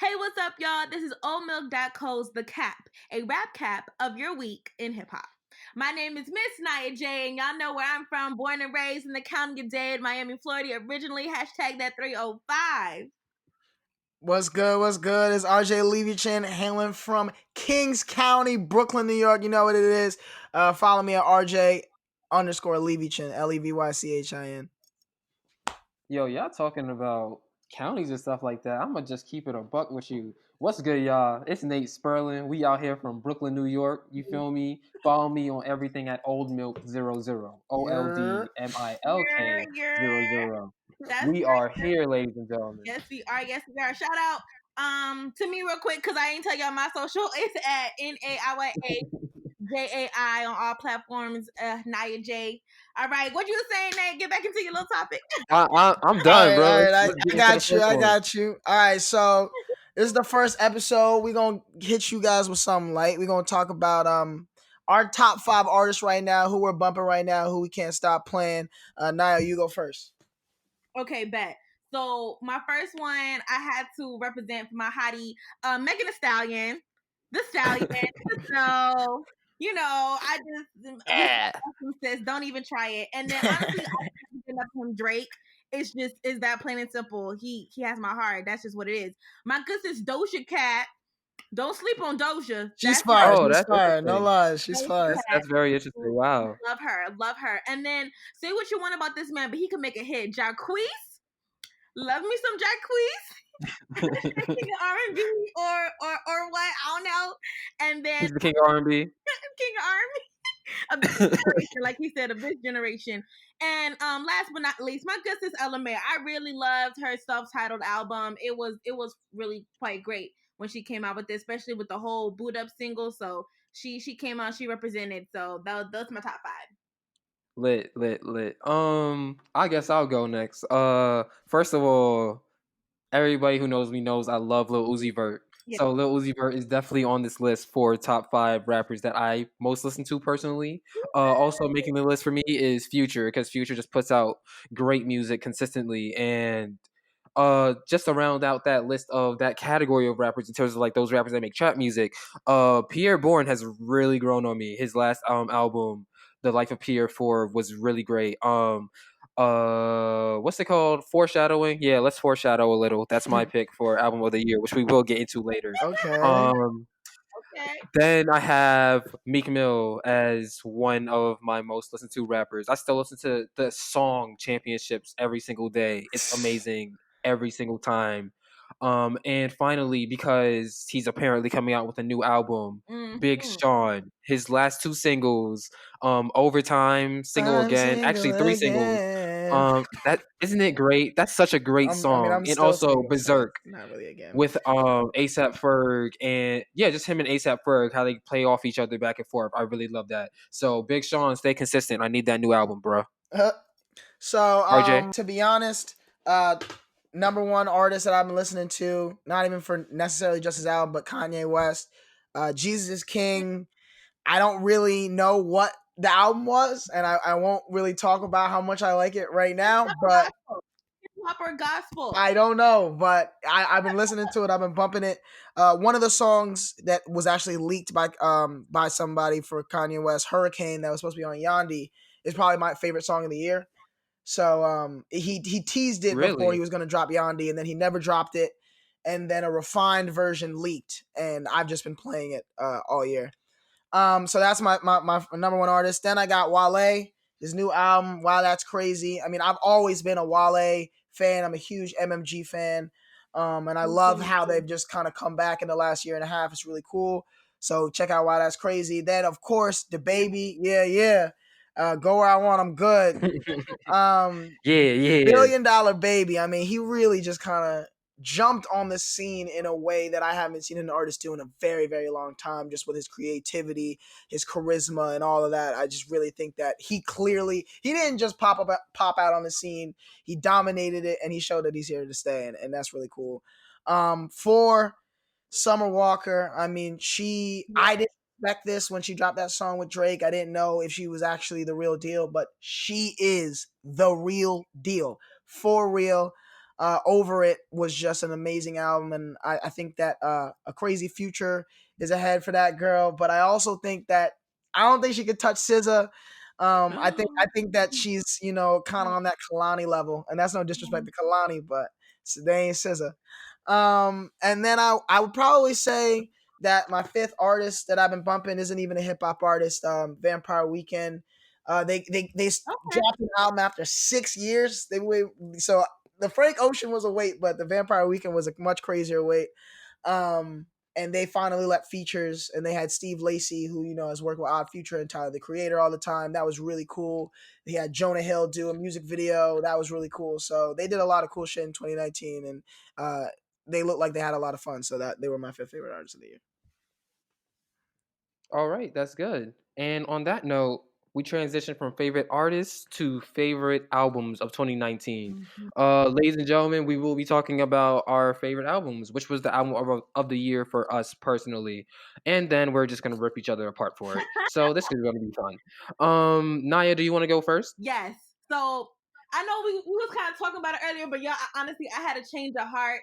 Hey, what's up, y'all? This is OldMilk.co's The Cap, a rap cap of your week in hip hop. My name is Miss Naiya J, and y'all know where I'm from. Born and raised in the County of Dade, Miami, Florida. Originally, hashtag that 305. What's good? What's good? It's RJ Levychin hailing from Kings County, Brooklyn, New York. You know what it is. Follow me at RJ _ Levychin, Levychin. Yo, y'all talking about counties and stuff like that. I'm gonna just keep it a buck with you. What's good, y'all? It's Nate Spurlin. We out here from Brooklyn, New York. You feel me? Follow me on everything at OldMilk00. OldMilk00. We are here, ladies and gentlemen. Yes, we are. Yes, we are. Shout out to me real quick because I ain't tell y'all my social. It's at NAIYAJAI on all platforms. Naiya J. All right, what you were saying, Nate? Get back into your little topic. I'm done, bro. All right, Let's I got you. All right, so this is the first episode. We're gonna hit you guys with something light. We're gonna talk about our top 5 artists right now, who we're bumping right now, who we can't stop playing. Naya, you go first. Okay, bet. So my first one, I had to represent for my hottie, Megan Thee Stallion. The Stallion. So, I just says don't even try it. And then honestly, I ended up him Drake. Is that plain and simple. He has my heart. That's just what it is. My good sis Doja Cat. Don't sleep on Doja. She's fire. She's fire. No lies. She's fire. That's very interesting. Wow. Love her. And then say what you want about this man, but he can make a hit. Jacquees. Love me some Jacquees. King of R&B or what? I don't know. And then he's the king of R&B. King of R&B. Of this generation, like he said, of this generation. And last but not least, my good sis Ella Mai. I really loved her self-titled album. It was really quite great when she came out with this, especially with the whole boot up single. So she came out, she represented. So that's my top 5. Lit. I guess I'll go next. First of all, everybody who knows me knows I love Lil Uzi Vert. Yeah. So Lil Uzi Vert is definitely on this list for top 5 rappers that I most listen to personally. Also making the list for me is Future, because Future just puts out great music consistently. And just to round out that list of that category of rappers in terms of like those rappers that make trap music, Pierre Bourne has really grown on me. His last album, The Life of Pierre 4, was really great. What's it called? Foreshadowing. Yeah, let's foreshadow a little. That's my pick for album of the year, which we will get into later. Okay. Then I have Meek Mill as one of my most listened to rappers. I still listen to the song Championships every single day. It's amazing every single time. And finally, because he's apparently coming out with a new album, Big Sean, his last 2 singles, Overtime, Single Again, actually 3 singles. That isn't it great? That's such a great song. And also Berserk, not really again, with ASAP Ferg, and yeah, just him and ASAP Ferg, how they play off each other back and forth. I really love that. So Big Sean, stay consistent. I need that new album, bro. So RJ? To be honest, number 1 artist that I've been listening to, not even for necessarily just his album, but Kanye West. Jesus is King. I don't really know what the album was, and I won't really talk about how much I like it right now, but Proper gospel. I don't know, but I've been listening to it. I've been bumping it. One of the songs that was actually leaked by somebody for Kanye West, Hurricane, that was supposed to be on Yandhi, is probably my favorite song of the year. So he teased it before he was going to drop Yandhi, and then he never dropped it. And then a refined version leaked, and I've just been playing it all year. So that's my number 1 artist. Then I got Wale, his new album, Wow That's Crazy. I mean, I've always been a Wale fan. I'm a huge MMG fan. And I love how they've just kind of come back in the last year and a half. It's really cool. So check out Wow That's Crazy. Then, of course, the baby. Yeah. Go Where I Want, I'm Good. Yeah. $1 billion Baby. I mean, he really just kind of jumped on the scene in a way that I haven't seen an artist do in a very, very long time, just with his creativity, his charisma, and all of that. I just really think that he didn't just pop out on the scene. He dominated it, and he showed that he's here to stay, and that's really cool. For Summer Walker, I mean, I didn't expect this when she dropped that song with Drake. I didn't know if she was actually the real deal, but she is the real deal. For real. Over It was just an amazing album, and I think that A Crazy Future is ahead for that girl. But I also think that I don't think she could touch SZA. I think that she's kind of on that Kalani level, and that's no disrespect to Kalani, but they ain't SZA. And then I would probably say that my fifth artist that I've been bumping isn't even a hip hop artist. Vampire Weekend. They dropped an album after 6 years. So the Frank Ocean was a wait, but the Vampire Weekend was a much crazier wait. And they finally let features, and they had Steve Lacy, who has worked with Odd Future and Tyler the Creator all the time. That was really cool. They had Jonah Hill do a music video. That was really cool. So they did a lot of cool shit in 2019, and they looked like they had a lot of fun. So that they were my fifth favorite artists of the year. All right, that's good. And on that note, we transition from favorite artists to favorite albums of 2019. Ladies and gentlemen, we will be talking about our favorite albums, which was the album of the year for us personally. And then we're just going to rip each other apart for it. So this is going to be fun. Naiya, do you want to go first? Yes. So I know we was kind of talking about it earlier, but honestly, I had a change of heart.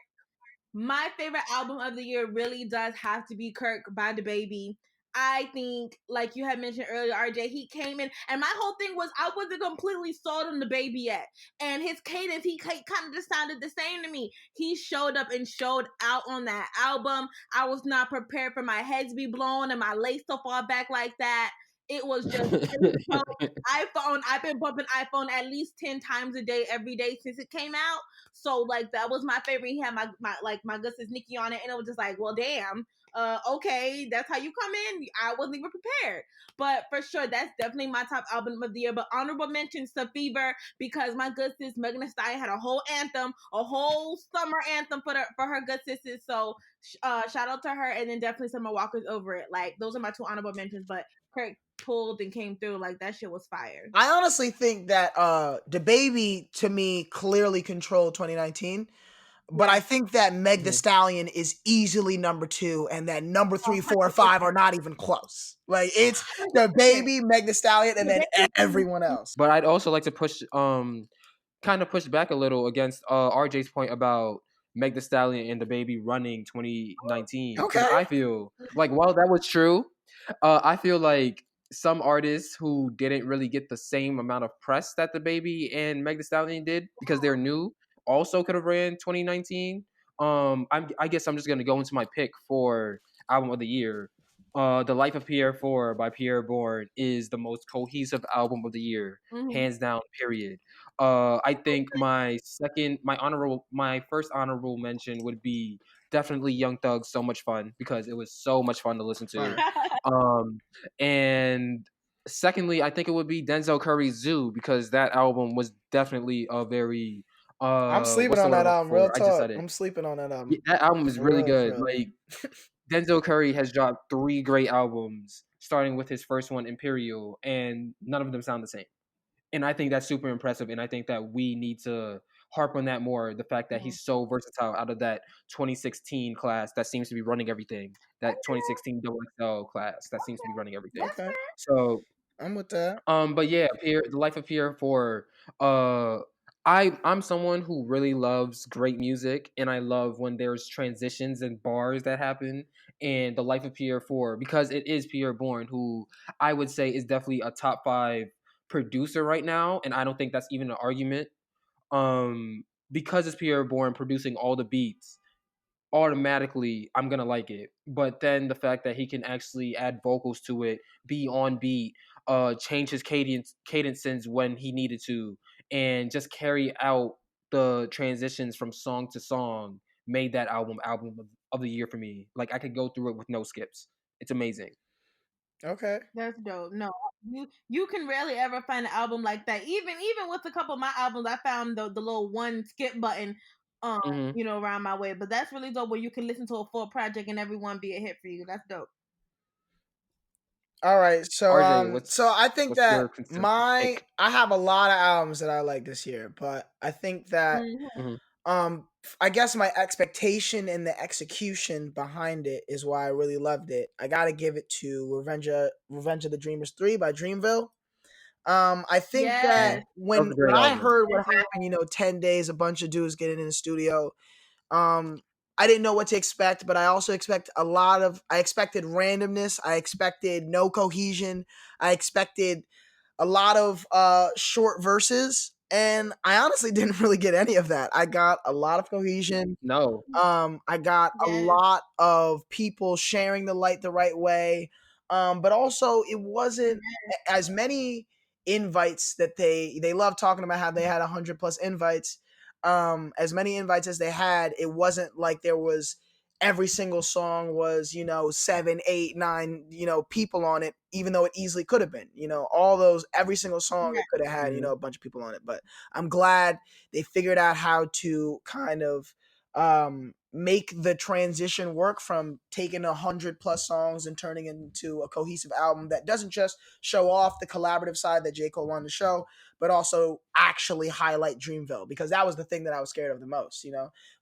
My favorite album of the year really does have to be Kirk by DaBaby. I think, like you had mentioned earlier, RJ, he came in, and my whole thing was I wasn't completely sold on DaBaby yet. And his cadence, he kind of just sounded the same to me. He showed up and showed out on that album. I was not prepared for my head to be blown and my lace to fall back like that. It was just iPhone. I've been bumping iPhone at least 10 times a day, every day since it came out. So like that was my favorite. He had my good sis Nikki on it, and it was just like, well, damn. Okay, that's how you come in. I wasn't even prepared, but for sure, that's definitely my top album of the year. But honorable mentions to Fever, because my good sis Megan Thee Stallion had a whole anthem, a whole summer anthem for her good sisters. So shout out to her, and then definitely Summer Walker's Over It. Like those are my two honorable mentions. But Kirk pulled and came through. Like that shit was fire. I honestly think that DaBaby to me clearly controlled 2019. But I think that Meg Thee Stallion is easily number 2, and that number 3, 4, 5 are not even close. Like it's DaBaby, Meg Thee Stallion, and then everyone else. But I'd also like to push back a little against RJ's point about Meg Thee Stallion and DaBaby running 2019. Okay. I feel like while that was true, I feel like some artists who didn't really get the same amount of press that DaBaby and Meg Thee Stallion did because they're new also could have ran 2019. I guess I'm just gonna go into my pick for album of the year. The Life of Pierre 4 by Pierre Bourne is the most cohesive album of the year, hands down. Period. I think my first honorable mention would be definitely Young Thug's So Much Fun, because it was so much fun to listen to. And secondly, I think it would be Denzel Curry's Zoo, because that album was definitely a very I'm sleeping on that album. Real talk. I'm sleeping on that album. Yeah, that album is really good. Like Denzel Curry has dropped 3 great albums, starting with his first one, Imperial, and none of them sound the same. And I think that's super impressive, and I think that we need to harp on that more, the fact that he's so versatile out of that 2016 class that seems to be running everything, that 2016 XXL class that seems to be running everything. Okay. So I'm with that. But yeah, The Life of Pierre 4, I'm someone who really loves great music, and I love when there's transitions and bars that happen. And The Life of Pierre 4, because it is Pierre Bourne, who I would say is definitely a top 5 producer right now, and I don't think that's even an argument. Because it's Pierre Bourne producing all the beats, automatically I'm gonna like it. But then the fact that he can actually add vocals to it, be on beat, change his cadences when he needed to, and just carry out the transitions from song to song, made that album of the year for me. Like I could go through it with no skips. It's amazing. Okay. That's dope. No, you can rarely ever find an album like that. Even with a couple of my albums, I found the little one skip button, around my way. But that's really dope, where you can listen to a full project and everyone be a hit for you. That's dope. All right, so RJ, so I think that I have a lot of albums that I like this year, but I think that I guess my expectation and the execution behind it is why I really loved it. I gotta give it to Revenge of the Dreamers 3 by Dreamville. I think that when I album. heard what happened, 10 days, a bunch of dudes getting in the studio, I didn't know what to expect, but I also I expected randomness. I expected no cohesion. I expected a lot of short verses, and I honestly didn't really get any of that. I got a lot of cohesion. No. I got a lot of people sharing the light the right way. But also it wasn't as many invites that they love talking about how they had 100+ invites. As many invites as they had, it wasn't like there was every single song was 7, 8, 9 people on it, even though it easily could have been all those every single song it could have had a bunch of people on it. But I'm glad they figured out how to kind of make the transition work from taking 100+ songs and turning into a cohesive album that doesn't just show off the collaborative side that J. Cole wanted to show, but also actually highlight Dreamville, because that was the thing that I was scared of the most.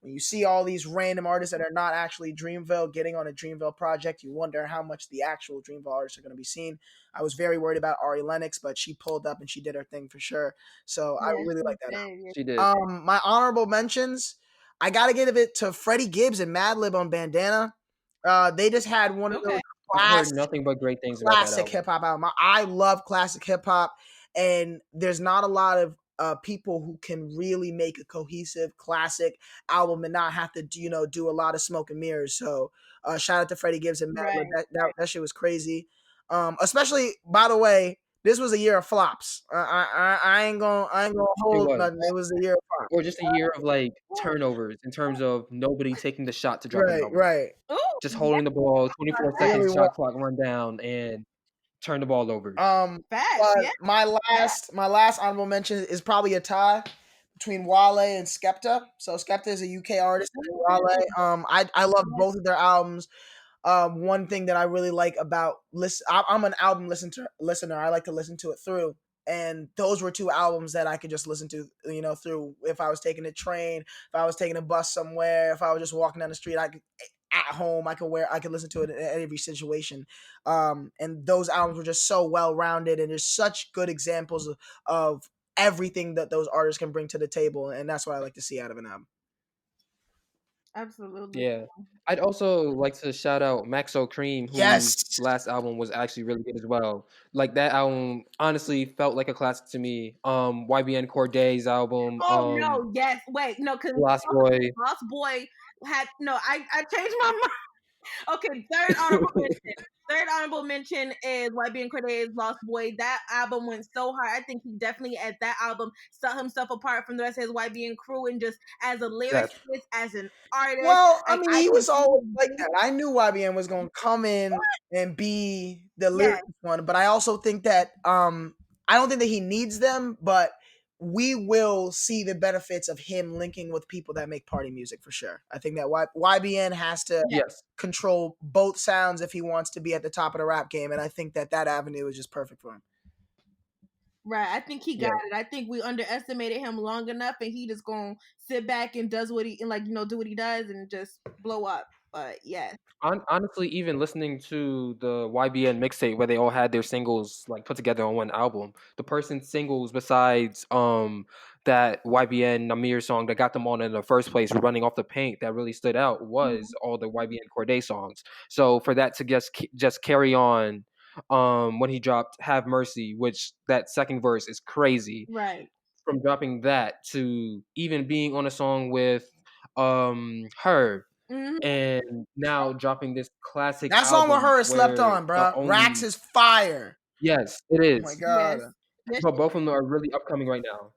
When you see all these random artists that are not actually Dreamville getting on a Dreamville project, you wonder how much the actual Dreamville artists are going to be seen. I was very worried about Ari Lennox, but she pulled up and she did her thing for sure. So I really like that album. She did. My honorable mentions, I got to give it to Freddie Gibbs and Madlib on Bandana. They just had one of those I've heard nothing but great things about that classic hip hop album. I love classic hip hop, and there's not a lot of people who can really make a cohesive classic album and not have to do a lot of smoke and mirrors. So shout out to Freddie Gibbs and Madlib. That shit was crazy. Especially, by the way, this was a year of flops. I ain't gonna hold nothing. It was a year of flops. Or just a year of like turnovers in terms of nobody taking the shot to drop an album. Right. Just holding the ball, 24 seconds, shot clock run down, and turn the ball over. But my last honorable mention is probably a tie between Wale and Skepta. So Skepta is a UK artist, and Wale. I love both of their albums. One thing that I really like about I'm an album listener. I like to listen to it through. And those were two albums that I could just listen to, through if I was taking a train, if I was taking a bus somewhere, if I was just walking down the street, at home, I could listen to it in every situation. And those albums were just so well rounded, and there's such good examples of everything that those artists can bring to the table, and that's what I like to see out of an album. Absolutely. Yeah. I'd also like to shout out Maxo Cream, whose last album was actually really good as well. Like, that album honestly felt like a classic to me. YBN Corday's album. Because Lost Boy. Lost Boy had I changed my mind. Okay, third honorable mention is YBN Corday's Lost Boy. That album went so hard. I think he definitely, at that album, set himself apart from the rest of his YBN crew, and just as a lyricist, as an artist. Well, I mean, he was always like that. I knew YBN was going to come in and be the lyricist one, but I also think that I don't think that he needs them, but we will see the benefits of him linking with people that make party music for sure. I think that YBN has to control both sounds if he wants to be at the top of the rap game, and I think that avenue is just perfect for him. Right, I think he got it. I think we underestimated him long enough, and he just gonna sit back and does what he do what he does and just blow up. But Honestly, even listening to the YBN mixtape where they all had their singles like put together on one album, the person's singles besides that YBN Namir song that got them on in the first place, Running Off the Paint, that really stood out was all the YBN Corday songs. So for that to just carry on when he dropped Have Mercy, which that second verse is crazy. Right. From dropping that to even being on a song with her. And now dropping this classic that song with her is slept on, bro. Rax is fire. Yes, it is. Oh my god. But both of them are really upcoming right now.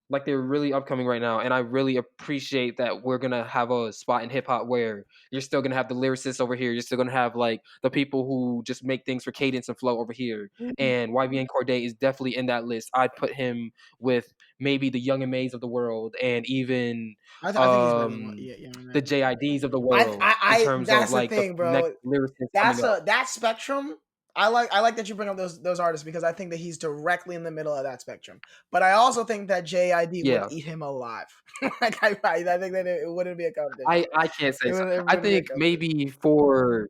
Like, they're really upcoming right now, and I really appreciate that we're gonna have a spot in hip hop where you're still gonna have the lyricists over here. You're still gonna have like the people who just make things for cadence and flow over here. And YBN Corday is definitely in that list. I'd put him with maybe the Young and Mays of the world, and even I think he's the JIDs of the world in terms of like the thing, bro. Next lyricist. That spectrum. I like that you bring up those artists, because I think that he's directly in the middle of that spectrum. But I also think that JID would eat him alive. I think that it wouldn't be a competition. I can't say so. I think maybe for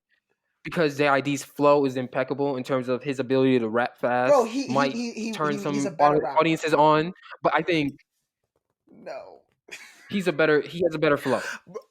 because JID's flow is impeccable in terms of his ability to rap fast. Bro, might turn he's some a better rapper. audiences on, but I think no. he has a better flow.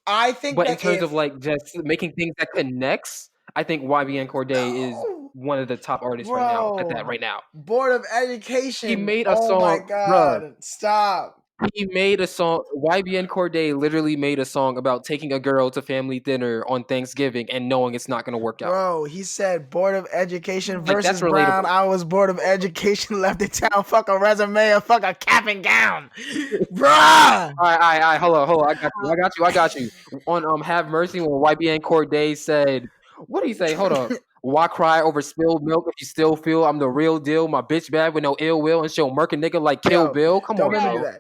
I think but in terms of like just making things that connects, I think YBN Cordae is one of the top artists right now. Board of Education. He made a song. Oh my god. bruh. Stop. He made a song. YBN Cordae literally made a song about taking a girl to family dinner on Thanksgiving and knowing it's not going to work out. Bro, he said Board of Education versus Brown. I was Board of Education, left in town. Fuck a resume or fuck a cap and gown. Bruh. All right. Hold on. I got you. On Have Mercy, when YBN Cordae said, what did he say? Hold on. Why cry over spilled milk if you still feel I'm the real deal? My bitch bad with no ill will and she'll murk a nigga like Kill Bill. Come on, bro.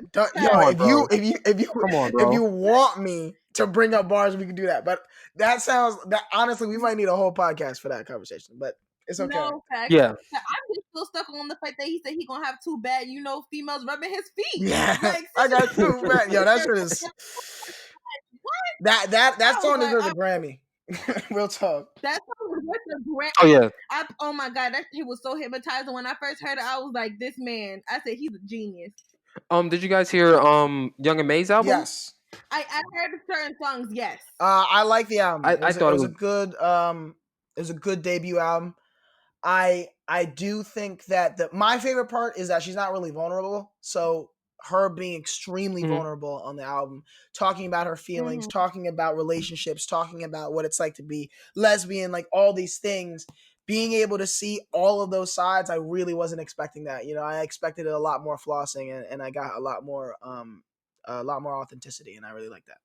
If you want me to bring up bars, we can do that. But that honestly, we might need a whole podcast for that conversation. But it's okay. No, fact. Yeah. I'm just still stuck on the fact that he said he gonna have two bad, females rubbing his feet. Yeah, I got two bad. Yo, that shit is. That song deserves a Grammy. Real talk. That song was worth a Grammy. Oh yeah. Oh my god, that shit was so hypnotizing. When I first heard it, I was like, "This man." I said, "He's a genius." Did you guys hear Young M.A's album? Yes. I heard certain songs. Yes. I like the album. I thought it was a good. It was a good debut album. I do think that my favorite part is that she's not really vulnerable. So her being extremely vulnerable on the album, talking about her feelings, talking about relationships, talking about what it's like to be lesbian, like all these things, being able to see all of those sides, I really wasn't expecting that. I expected a lot more flossing and I got a lot more authenticity, and I really like that.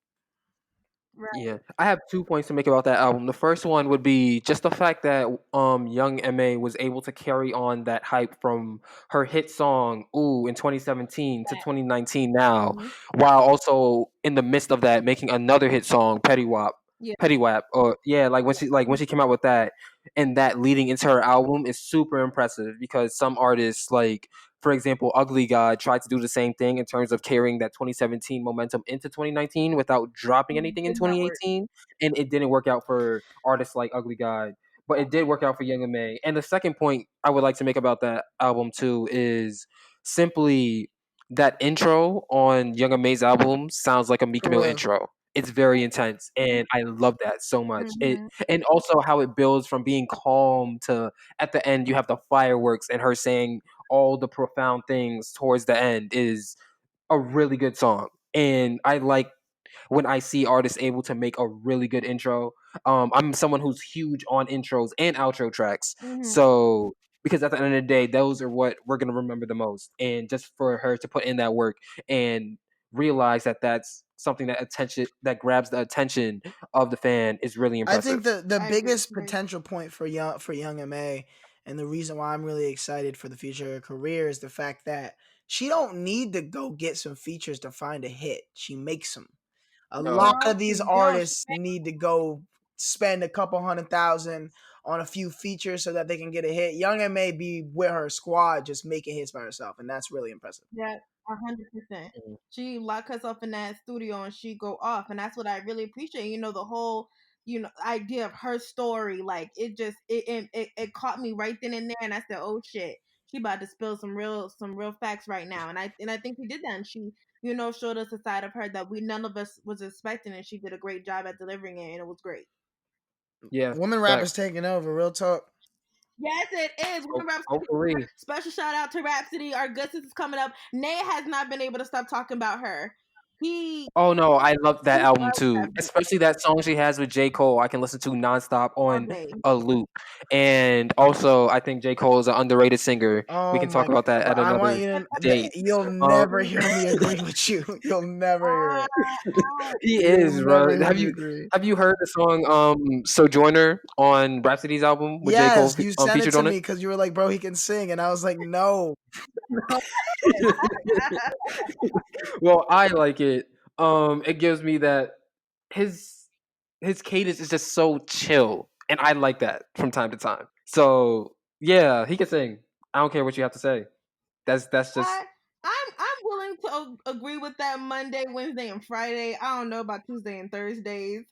Right. Yeah, I have 2 points to make about that album. The first one would be just the fact that Young M.A was able to carry on that hype from her hit song "Ooh" in 2017 to 2019 now, while also in the midst of that making another hit song, Petty Wap. When she came out with that, and that leading into her album is super impressive because some artists, like for example, Ugly God, tried to do the same thing in terms of carrying that 2017 momentum into 2019 without dropping anything in 2018, and it didn't work out for artists like Ugly God, but it did work out for Young M.A. And the second point I would like to make about that album too is simply that intro on Young M.A's album sounds like a Meek Mill intro. It's very intense, and I love that so much. And also how it builds from being calm to at the end you have the fireworks and her saying all the profound things towards the end is a really good song. And I like when I see artists able to make a really good intro. I'm someone who's huge on intros and outro tracks. So because at the end of the day, those are what we're going to remember the most. And just for her to put in that work and realize that that's something that grabs the attention of the fan is really impressive. I think the biggest potential point for Young M.A, and the reason why I'm really excited for the future of her career is the fact that she don't need to go get some features to find a hit. She makes them. A lot of these artists need to go spend a couple $100,000 on a few features so that they can get a hit. Young M.A be with her squad just making hits by herself, and that's really impressive. Yeah, 100%. She lock herself in that studio and she go off, and that's what I really appreciate. The whole idea of her story, like it caught me right then and there, and I said, oh shit, she about to spill some real facts right now, and I think she did that, and she showed us a side of her that none of us was expecting, and she did a great job at delivering it, and it was great. Yeah, women rap is taking over. Real talk. Yes, it is. Hopefully. Special shout out to Rhapsody. Our good sis is coming up. Naiya has not been able to stop talking about her. Oh no, I love that album too. Especially that song she has with J. Cole. I can listen to nonstop on a loop. And also, I think J. Cole is an underrated singer. We can talk about that at another date. You'll never hear me agree with you. You'll never hear it. He is, bro. Have you heard the song Sojourner on Rhapsody's album with J. Cole you sent featured it to on me because you were like, bro, he can sing, and I was like, no. Well, I like it. It gives me that his cadence is just so chill, and I like that from time to time. So yeah, he can sing. I don't care what you have to say. That's just. I'm willing to agree with that Monday, Wednesday, and Friday. I don't know about Tuesday and Thursdays.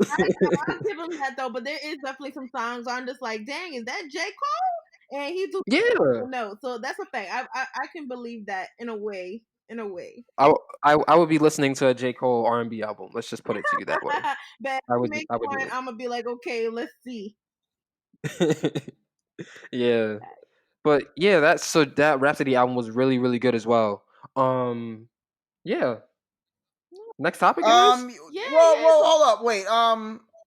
I'll give him that though, but there is definitely some songs where I'm just like, dang, is that J. Cole? And he do no, so that's a fact. I can believe that in a way. I would be listening to a J. Cole R&B album. Let's just put it to you that way. But I would make do one, it. I'm gonna be like, okay, let's see. Yeah. But yeah, that Rhapsody album was really, really good as well. Yeah. Next topic, guys. Well, hold up, wait.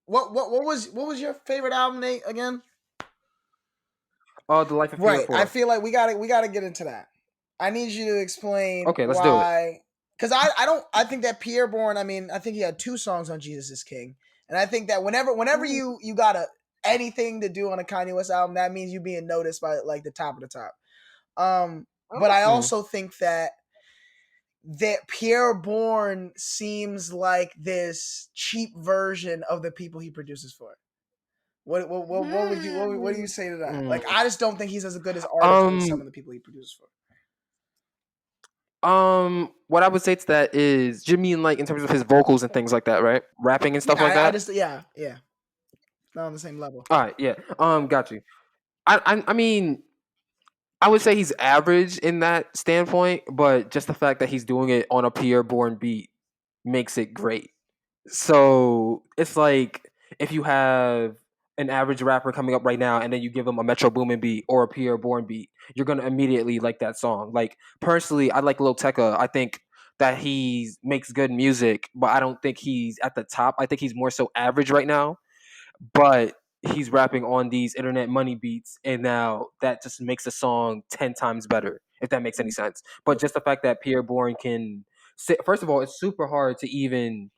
What was your favorite album, Nate, again? Oh, The Life of Pierre Right. Bourne. I feel like we gotta get into that. I need you to explain Okay, let's why. do it. Because I think that Pierre Bourne. I mean, I think he had 2 songs on Jesus is King, and I think that whenever you got anything to do on a Kanye West album, that means you being noticed by like the top of the top. But I also think that Pierre Bourne seems like this cheap version of the people he produces for. What do you say to that? Like, I just don't think he's as good as artist as some of the people he produces for. What I would say to that is, you mean like in terms of his vocals and things like that, right? Rapping and stuff like that. Not on the same level. All right, yeah. Got you. I mean, I would say he's average in that standpoint, but just the fact that he's doing it on a Pierre Bourne beat makes it great. So it's like if you have an average rapper coming up right now and then you give him a Metro Boomin beat or a Pierre Bourne beat, you're gonna immediately like that song. Like personally, I like Lil Tecca. I think that he makes good music, but I don't think he's at the top. I think he's more so average right now. But he's rapping on these internet money beats, and now that just makes the song 10 times better, if that makes any sense. But just the fact that Pierre Bourne can first of all, it's super hard to even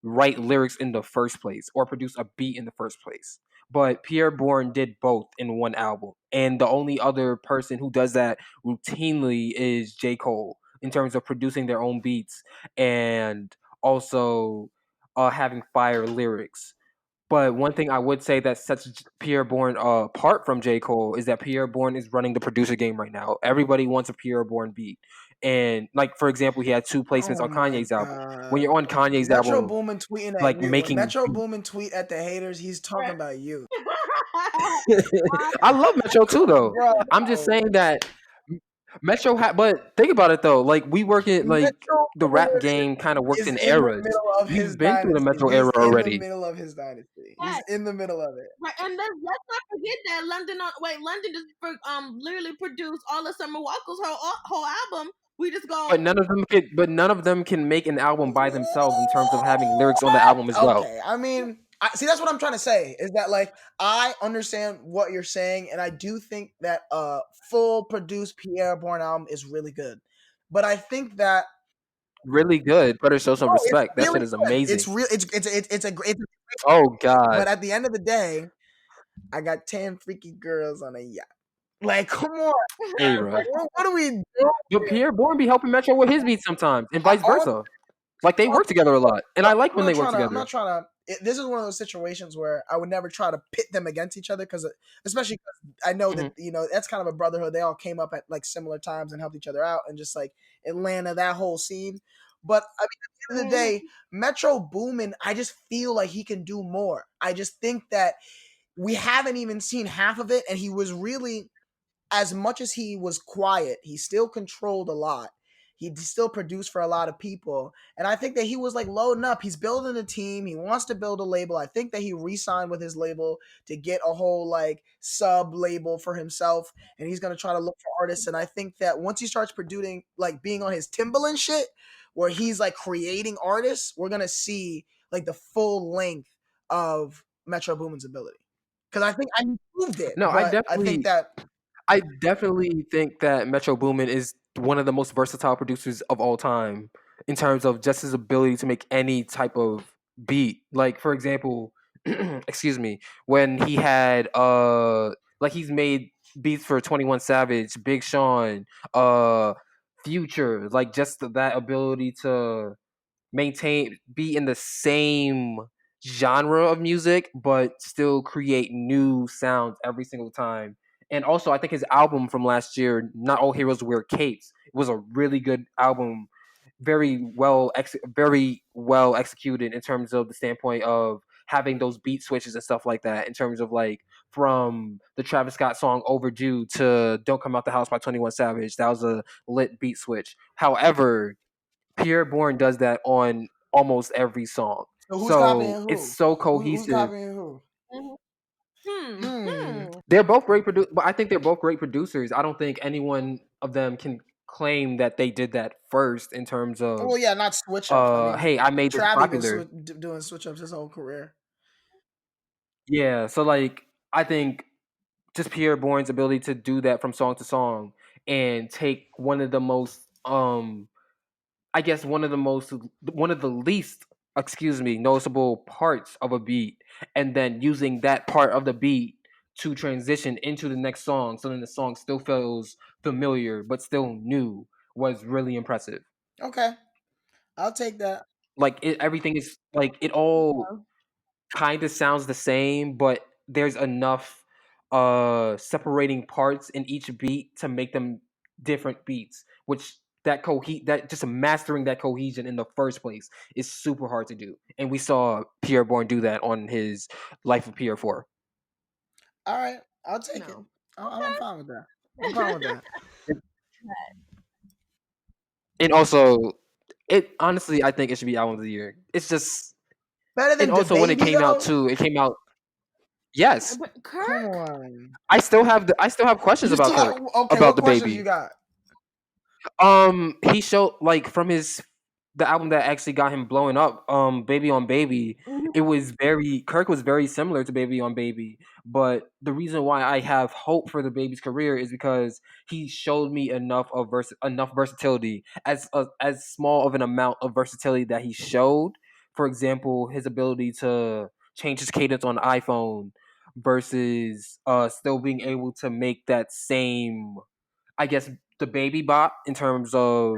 write lyrics in the first place or produce a beat in the first place. But Pierre Bourne did both in one album. And the only other person who does that routinely is J. Cole in terms of producing their own beats and also having fire lyrics. But one thing I would say that sets Pierre Bourne apart from J. Cole is that Pierre Bourne is running the producer game right now. Everybody wants a Pierre Bourne beat. And like for example, he had 2 placements on Kanye's album. When you're on Kanye's Metro album, Boomin tweeting at like you. making Metro Boomin tweet at the haters, he's talking about you. I love Metro too, though. Bro. I'm just saying that Metro but think about it though. Like we work in like Metro the rap game kind of works in eras. We've been through the Metro era already. He's in the middle of his dynasty. He's in the middle of it. Right, and let's not forget that London just literally produced all of Summer Walker's whole album. We just go. But none of them can make an album by themselves in terms of having lyrics on the album as well. Okay, I mean, see, that's what I'm trying to say. Is that like I understand what you're saying, and I do think that a full produced Pierre Bourne album is really good. But I think that really good. Better show some respect. That shit is amazing. It's real. It's a great. Oh God! But at the end of the day, I got 10 freaky girls on a yacht. Like, come on. Hey, bro. What are we doing? But Pierre Bourne be helping Metro with his beats sometimes, and vice versa. Like they work together a lot, and I like when they work together. I'm not trying to. This is one of those situations where I would never try to pit them against each other, because especially because I know that that's kind of a brotherhood. They all came up at like similar times and helped each other out, and just like Atlanta, that whole scene. But I mean, at the end of the day, Metro Boomin, I just feel like he can do more. I just think that we haven't even seen half of it, and he was really, as much as he was quiet, he still controlled a lot. He still produced for a lot of people. And I think that he was like loading up. He's building a team. He wants to build a label. I think that he re-signed with his label to get a whole like sub label for himself. And he's going to try to look for artists. And I think that once he starts producing, like being on his Timbaland shit, where he's like creating artists, we're going to see like the full length of Metro Boomin's ability. Because I think I proved it. No, I I definitely think that Metro Boomin is one of the most versatile producers of all time in terms of just his ability to make any type of beat. Like for example, excuse me, when he had like he's made beats for 21 Savage, Big Sean, Future, like just that ability to be in the same genre of music but still create new sounds every single time. And also, I think his album from last year, Not All Heroes Wear Capes, was a really good album, very well executed in terms of the standpoint of having those beat switches and stuff like that, in terms of like from the Travis Scott song Overdue to Don't Come Out the House by 21 Savage. That was a lit beat switch. However, Pierre Bourne does that on almost every song. So who's copying So who? it's so Who's cohesive. copying who? They're both great producers, but I think they're both great producers. I don't think any one of them can claim that they did that first in terms of, Well, yeah, not switch ups. I mean, hey, I made this Travis popular. been doing switch ups his whole career. Yeah, so like I think just Pierre Bourne's ability to do that from song to song and take one of the most I guess one of the least, noticeable parts of a beat, and then using that part of the beat to transition into the next song, so then the song still feels familiar but still new, was really impressive. Okay, I'll take that. Like everything is like it all kind of sounds the same, but there's enough separating parts in each beat to make them different beats, which that just mastering that cohesion in the first place is super hard to do. And we saw Pierre Bourne do that on his Life of Pierre 4. All right, I'll take it. I'm fine with that. I'm fine with that. And also, it honestly, I think it should be album of the year. It's just, Better than and also when it DaBaby, came out though? too, it came out. Yes, But Come Kirk, on. I still have questions You about still Kirk, okay? about What the questions baby. you got? He showed like from the album that actually got him blowing up, Baby on Baby. It was Kirk was very similar to Baby on Baby, but the reason why I have hope for the baby's career is because he showed me enough versatility, as small of an amount of versatility that he showed. For example, his ability to change his cadence on iPhone versus still being able to make that same, I guess, the baby bop in terms of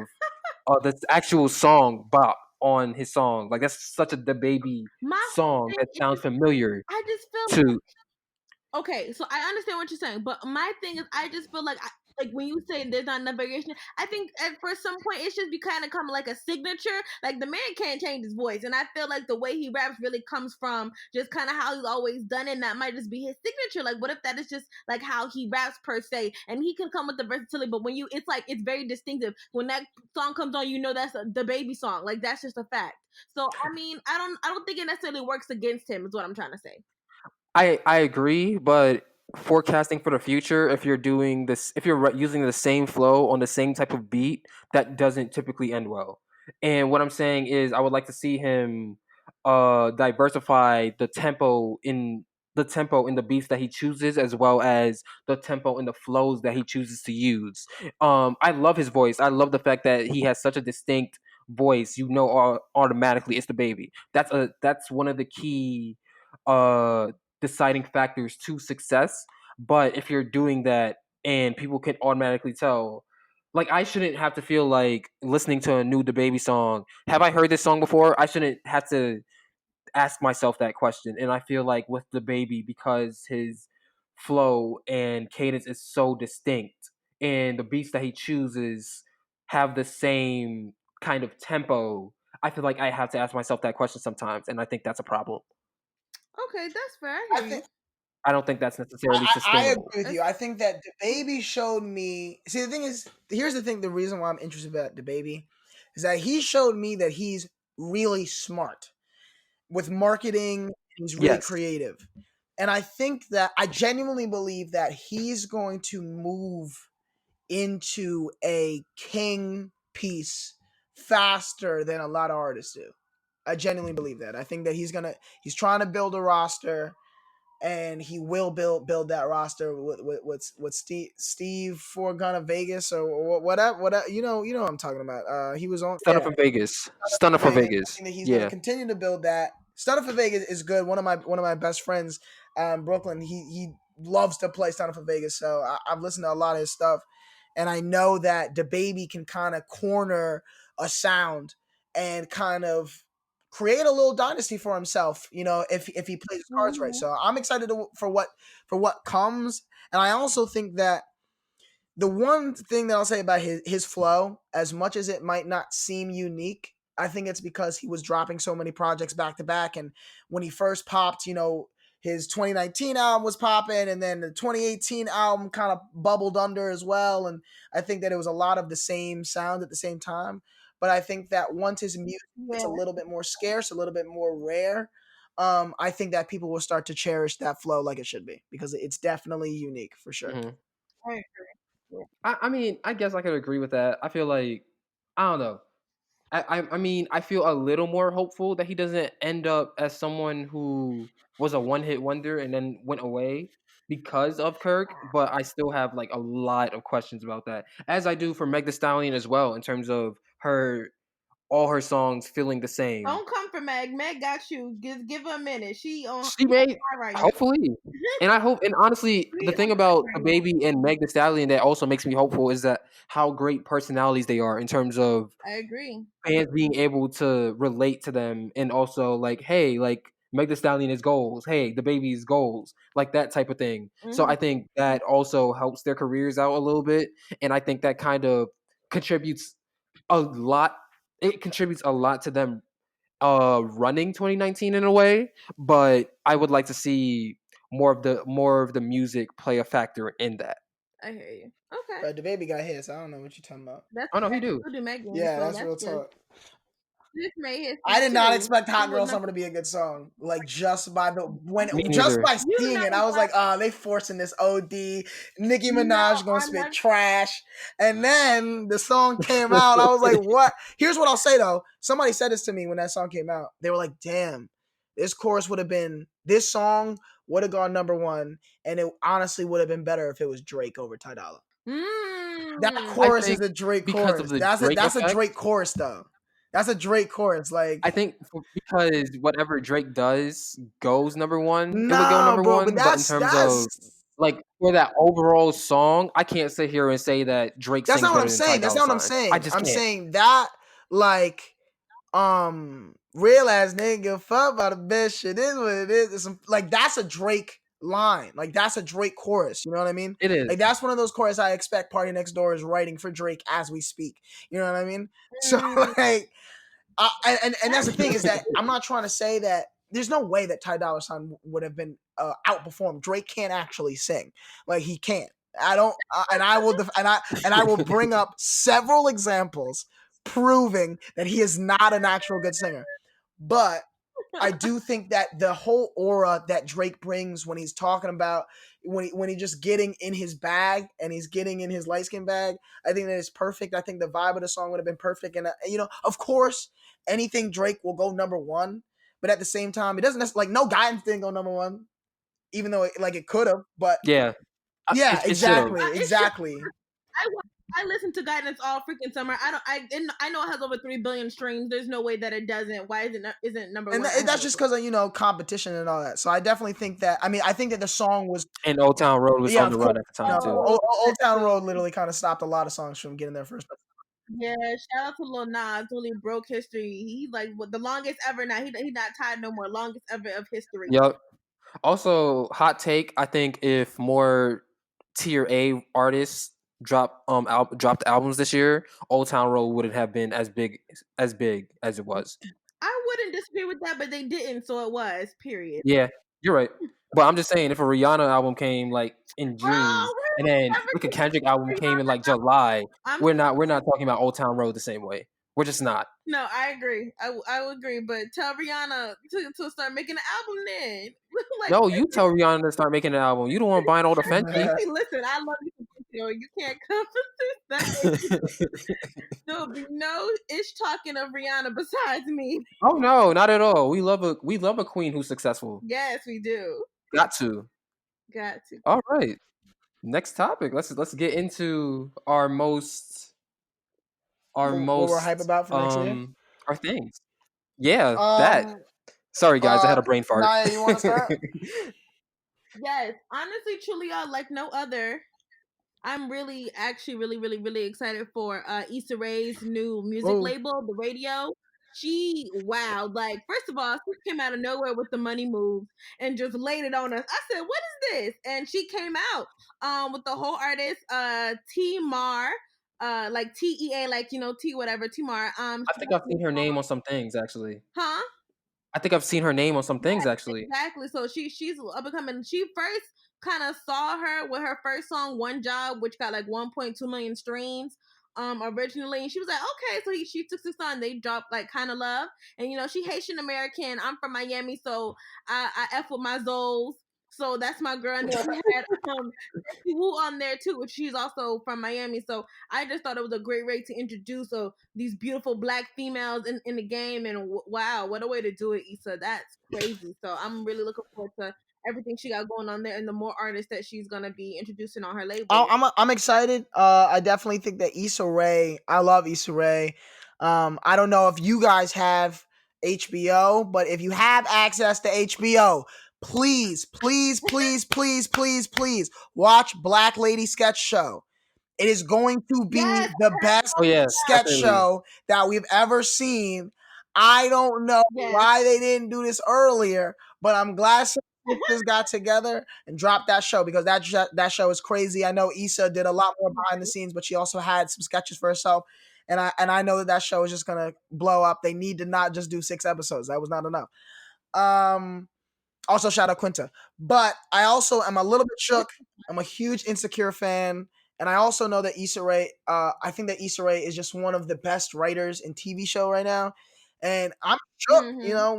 the actual song bop on his song. Like that's such a the baby song that sounds familiar I just feel to. okay, so I understand what you're saying, but my thing is, I just feel like, like when you say there's not enough variation, I think for some point it should be kind of come like a signature. Like the man can't change his voice, and I feel like the way he raps really comes from just kind of how he's always done it. And that might just be his signature. Like, what if that is just like how he raps per se, and he can come with the versatility, but when it's like it's very distinctive. When that song comes on, you know that's the baby song. Like that's just a fact. So I mean, I don't think it necessarily works against him. Is what I'm trying to say. I agree, but forecasting for the future, if you're doing this, if you're using the same flow on the same type of beat, that doesn't typically end well. And what I'm saying is, I would like to see him diversify the tempo in the beats that he chooses, as well as the tempo in the flows that he chooses to use. I love his voice. I love the fact that he has such a distinct voice. You know, automatically it's the baby. That's one of the key deciding factors to success. But if you're doing that and people can automatically tell, like I shouldn't have to feel like listening to a new DaBaby song. Have I heard this song before? I shouldn't have to ask myself that question. And I feel like with DaBaby, because his flow and cadence is so distinct, and the beats that he chooses have the same kind of tempo, I feel like I have to ask myself that question sometimes, and I think that's a problem. Okay, that's fair. I don't think that's necessarily I sustainable. agree with you. I think that DaBaby showed me. See, the thing is, here's the thing. The reason why I'm interested about DaBaby is that he showed me that he's really smart with marketing. He's really Yes, creative, and I think that I genuinely believe that he's going to move into a king piece faster than a lot of artists do. I genuinely believe that. I think that he's trying to build a roster, and he will build that roster with Steve for Gunna Vegas or whatever you know what I'm talking about. He was on Stunner for Vegas. Stunner for Vegas. I Vegas. think that he's going to Yeah, continue to build that. Stunner for Vegas is good. One of my best friends, Brooklyn. He loves to play Stunner for Vegas, so I've listened to a lot of his stuff, and I know that DaBaby can kind of corner a sound and kind of create a little dynasty for himself. You know, if he plays his cards right. So I'm excited for what comes, and I also think that the one thing that I'll say about his flow, as much as it might not seem unique, I think it's because he was dropping so many projects back to back, and when he first popped, his 2019 album was popping, and then the 2018 album kind of bubbled under as well. And I think that it was a lot of the same sound at the same time. But I think that once his music gets a little bit more scarce, a little bit more rare, I think that people will start to cherish that flow like it should be, because it's definitely unique for sure. Mhm. I agree. I mean, I guess I could agree with that. I feel like, I don't know. I mean, I feel a little more hopeful that he doesn't end up as someone who was a one-hit wonder and then went away because of Kirk, but I still have like a lot of questions about that, as I do for Meg Thee Stallion as well, in terms of all her songs feeling the same. Don't come for Meg. Meg got you. Give her a minute. She made right now. hopefully, and I hope. And honestly, the thing about the baby and Meg Thee Stallion that also makes me hopeful is that how great personalities they are in terms of I agree. fans being able to relate to them, and also like, hey, like Meg Thee Stallion is goals. Hey, the baby's goals, like that type of thing. So I think that also helps their careers out a little bit, and I think that kind of contributes a lot. It contributes a lot to them running 2019 in a way, but I would like to see more of the music play a factor in that. I hear you. Okay. But the baby got hit, so I don't know what you're talking about. Oh no, he do. Yeah, that's real talk. I did not expect Hot Girl Summer to be a good song. Like just by seeing it, I was like, they forcing this OD. Nicki Minaj gonna spit trash. And then the song came out. I was like, what? Here's what I'll say though. Somebody said this to me when that song came out. They were like, damn, this song would have gone number one, and it honestly would have been better if it was Drake over Ty Dolla. That chorus is a Drake chorus. That's a Drake chorus though. That's a Drake chorus. Like, I think because whatever Drake does goes number one. Nah, it would go number bro, one. But in terms of like for that overall song, I can't sit here and say that Drake. That's sings not what I'm better than saying. Ty That's Dolla not what I'm Sign. saying. I just I'm can't. saying that like real ass nigga fuck about a bitch. It is what it is. Like that's a Drake line. Like that's a Drake chorus. You know what I mean? It is. Like that's one of those choruses I expect Party Next Door is writing for Drake as we speak. You know what I mean? So like. And that's the thing is that I'm not trying to say that there's no way that Ty Dolla Sign would have been outperformed. Drake can't actually sing, like he can't. I don't, and I will bring up several examples proving that he is not an actual good singer. But I do think that the whole aura that Drake brings when he's talking about when he's just getting in his bag and he's getting in his light skin bag, I think that is perfect. I think the vibe of the song would have been perfect. And of course, anything Drake will go number one, but at the same time, it doesn't necessarily, like No Guidance didn't go number one, even though it could have. But yeah, exactly. I listen to Guidance all freaking summer. I know it has over 3 billion streams. There's no way that it doesn't. Why isn't number one? And that's just because of competition and all that. So I definitely think that. I mean, I think that the song was. And Old Town Road was on the run at the time too. Old Town Road literally kind of stopped a lot of songs from getting there first. Yeah, shout out to Lil Nas. Really broke history. He's like the longest ever now. He not tied no more. Longest ever of history. Yep. Also, hot take. I think if more tier A artists dropped albums this year, Old Town Road wouldn't have been as big as it was. I wouldn't disagree with that, but they didn't, so it was. Period. Yeah, you're right. But I'm just saying, if a Rihanna album came like in June, and then like a Kendrick album came in like July, we're not talking about Old Town Road the same way. We're just not. No, I agree. I would agree, but tell Rihanna to start making an album then. No, you tell Rihanna to start making an album. You don't want buying all the Fenty. Listen, I love you. You can't come for this. There'll be no ish talking of Rihanna besides me. Oh no, not at all. We love a queen who's successful. Yes, we do. Got to. All right. Next topic. Let's get into our most what we're hype about for next year. Our things. Yeah, that. Sorry guys, I had a brain fart. Naiya, you want to start? Yes, honestly, truly, like no other. I'm really, actually, really, really, really excited for Issa Rae's new music label, The Radio. Wow, like, first of all, she came out of nowhere with the money moves and just laid it on us. I said, what is this? And she came out with the whole artist, T Mar, like TEA, like T whatever, Tamar. I think I've seen her name on some things actually. Huh? I think I've seen her name on some things actually. Exactly. So she's up and coming. She first kind of saw her with her first song "One Job," which got like 1.2 million streams. Originally, and she was like, okay, so she took this on. They dropped like "Kind of Love," and she Haitian American. I'm from Miami, so I f with my Zoles. So that's my girl. And then we had Woo on there too, which she's also from Miami. So I just thought it was a great way to introduce these beautiful Black females in the game. And wow, what a way to do it, Issa. That's crazy. So I'm really looking forward to everything she got going on there and the more artists that she's gonna be introducing on her label. I'm excited. I definitely think that Issa Rae. I love Issa Rae. I don't know if you guys have HBO, but if you have access to HBO, please, please, please, please, please, please watch Black Lady Sketch Show. It is going to be the best sketch definitely. show that we've ever seen. I don't know why they didn't do this earlier, but I'm glad some sisters got together and dropped that show because that show is crazy. I know Issa did a lot more behind the scenes, but she also had some sketches for herself. And I know that show is just gonna blow up. They need to not just do 6 episodes. That was not enough. Also, shout out Quinta. But I also am a little bit shook. I'm a huge Insecure fan. And I also know that Issa Rae, I think that Issa Rae is just one of the best writers in TV show right now. And I'm shook,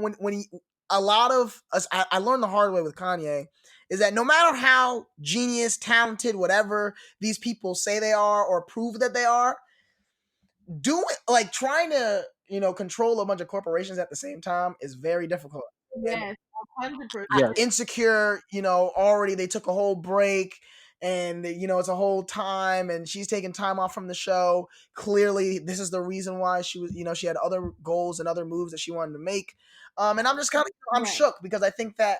when a lot of us, I learned the hard way with Kanye, is that no matter how genius, talented, whatever these people say they are or prove that they are, trying to, control a bunch of corporations at the same time is very difficult. Yes, 100%. Insecure, already they took a whole break and, it's a whole time and she's taking time off from the show. Clearly, this is the reason why she was, she had other goals and other moves that she wanted to make. And I'm just kind of, I'm shook because I think that,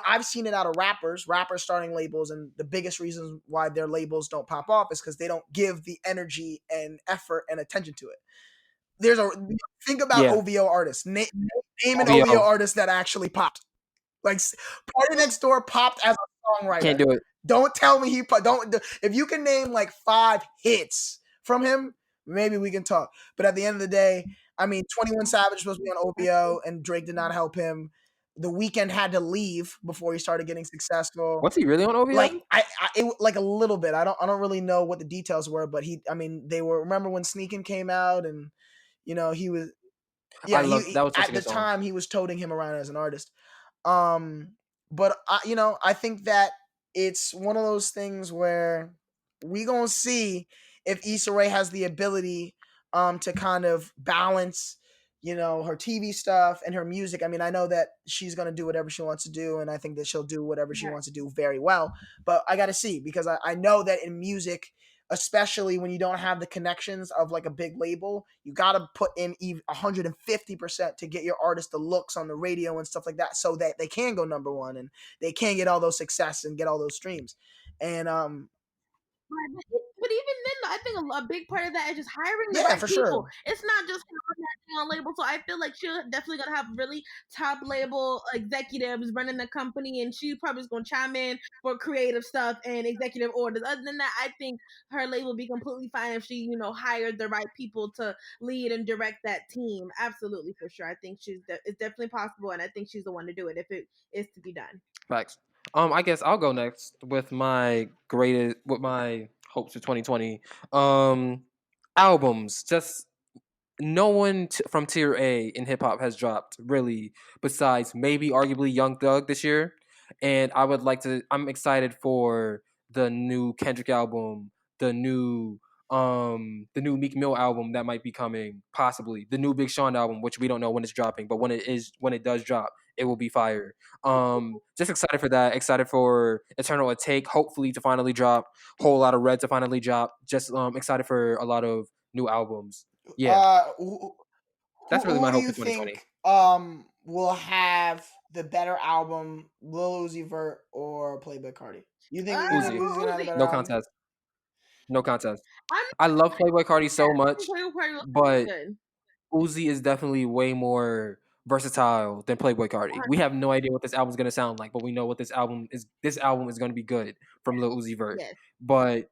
I've seen it out of rappers starting labels, and the biggest reasons why their labels don't pop off is because they don't give the energy and effort and attention to it. Think about OVO artists. Name an OVO artist that actually popped. Like Party Next Door popped as a songwriter. Can't do it. Don't tell me if you can name like 5 hits from him, maybe we can talk. But at the end of the day, 21 Savage was supposed to be on OVO and Drake did not help him. The Weeknd had to leave before he started getting successful. Was he really on OVO? Like a little bit. I don't really know what the details were, but they were. Remember when Sneakin' came out and he was. Yeah, at the time he was toting him around as an artist. But I think that it's one of those things where we gonna see if Issa Rae has the ability to kind of balance her TV stuff and her music. I know that she's gonna do whatever she wants to do, and I think that she'll do whatever she wants to do very well. But I gotta see, because I know that in music, especially when you don't have the connections of like a big label, you got to put in 150% to get your artist the looks on the radio and stuff like that, so that they can go number one and they can get all those success and get all those streams. And but even then, I think a big part of that is just hiring the right people. Sure. It's not just on label. So I feel like she's definitely gonna have really top label executives running the company, and she probably is gonna chime in for creative stuff and executive orders. Other than that, I think her label will be completely fine if she, hired the right people to lead and direct that team. Absolutely, for sure. I think it's definitely possible, and I think she's the one to do it if it is to be done. Facts. I guess I'll go next with my hopes for 2020. Albums. Just no one from tier A in hip hop has dropped, really, besides maybe arguably Young Thug this year. And I'm excited for the new Kendrick album, the new Meek Mill album that might be coming, possibly the new Big Sean album, which we don't know when it's dropping, but when it does drop, it will be fire. Just excited for that. Excited for Eternal Atake, hopefully to finally drop. Whole Lot of Red to finally drop. Just excited for a lot of new albums. Yeah. That's really my hope for 2020. Think will have the better album, Lil Uzi Vert or Playboi Carti? You think Uzi's gonna have a better album? No contest. I love Playboi Carti so much, but Uzi is definitely way more versatile than Playboi Carti. We have no idea what this album is going to sound like, but we know what this album is. This album is going to be good from Lil Uzi Vert. Yes. But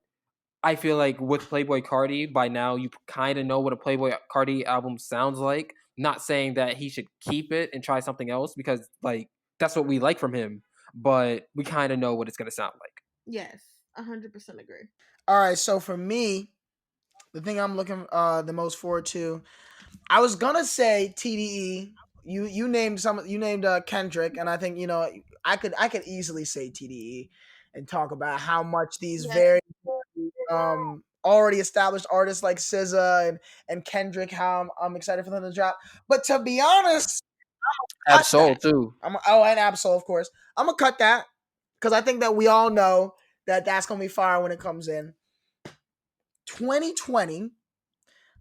I feel like with Playboi Carti, by now you kind of know what a Playboi Carti album sounds like. Not saying that he should keep it and try something else, because like that's what we like from him, but we kind of know what it's gonna sound like. Yes, 100% agree. All right, so for me, the thing I'm looking the most forward to, I was gonna say TDE. You named Kendrick, and I think I could easily say TDE and talk about how much these very already established artists like SZA and Kendrick, how I'm excited for them to drop. But to be honest, Absol too. and Absol, of course. I'm gonna cut that because I think that we all know that that's gonna be fire when it comes in. 2020,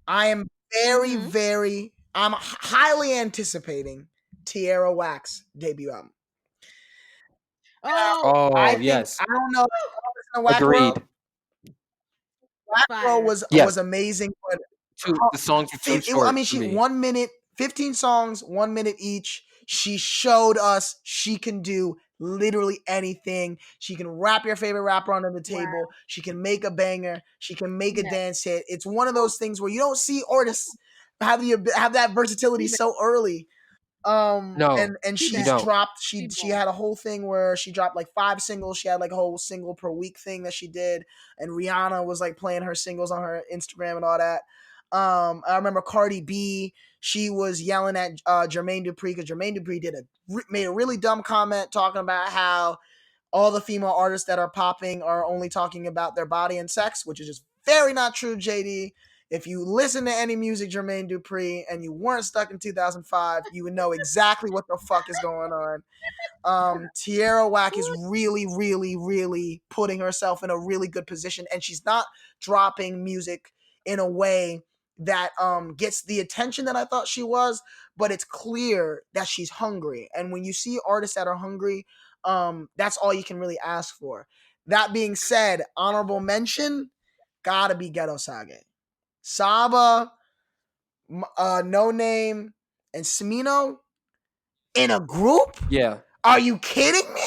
I am I'm highly anticipating Tierra Whack's debut album. Oh, yes. I don't know. Agreed. Whack World was amazing, but the songs were too short. I mean, she 1 minute, 15 songs, 1 minute each. She showed us she can do literally anything. She can rap your favorite rapper under the table. Wow. She can make a banger. She can make a dance hit. It's one of those things where you don't see artists have that versatility so early. No, and she's dropped. She had a whole thing where she dropped like 5 singles. She had like a whole single per week thing that she did, and Rihanna was like playing her singles on her Instagram and all that. I remember Cardi B. She was yelling at Jermaine Dupri because Jermaine Dupri made a really dumb comment talking about how all the female artists that are popping are only talking about their body and sex, which is just very not true, JD. If you listen to any music Jermaine Dupri and you weren't stuck in 2005, you would know exactly what the fuck is going on. Tierra Whack is really, really, really putting herself in a really good position, and she's not dropping music in a way that gets the attention that I thought she was, but it's clear that she's hungry. And when you see artists that are hungry, that's all you can really ask for. That being said, honorable mention, gotta be Ghetto Sage. Saba, No Name, and Smino in a group? Yeah. Are you kidding me?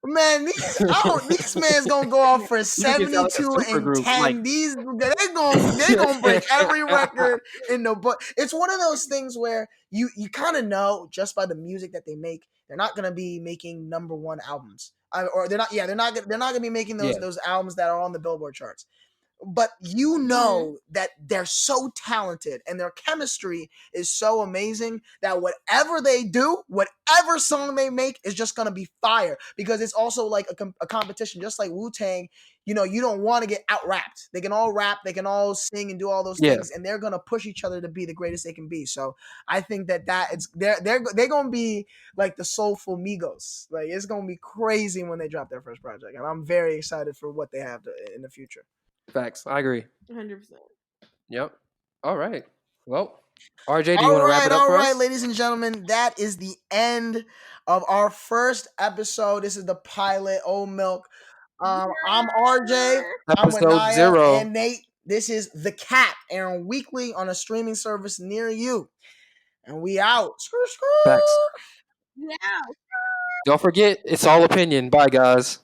Man, these man's gonna go off for 72 and 10. Like, they're gonna break every record in the book. It's one of those things where you kind of know just by the music that they make, they're not gonna be making #1 albums. Or they're not gonna be making those albums that are on the Billboard charts. But you know that they're so talented and their chemistry is so amazing that whatever they do, whatever song they make is just going to be fire, because it's also like a competition, just like Wu-Tang. You don't want to get out-rapped. They can all rap, they can all sing and do all those things, and they're going to push each other to be the greatest they can be. So I think that they're going to be like the soulful Migos. Like, it's going to be crazy when they drop their first project, and I'm very excited for what they have in the future. Facts. I agree. 100%. Yep. All right. Well, RJ, do you want to wrap it up for us? All right, ladies and gentlemen, that is the end of our first episode. This is the pilot, OldMilk. I'm RJ. I'm with Naiya 0. and Nate. This is The Cat, airing weekly on a streaming service near you. And we out. Facts. Yeah. Don't forget, it's all opinion. Bye, guys.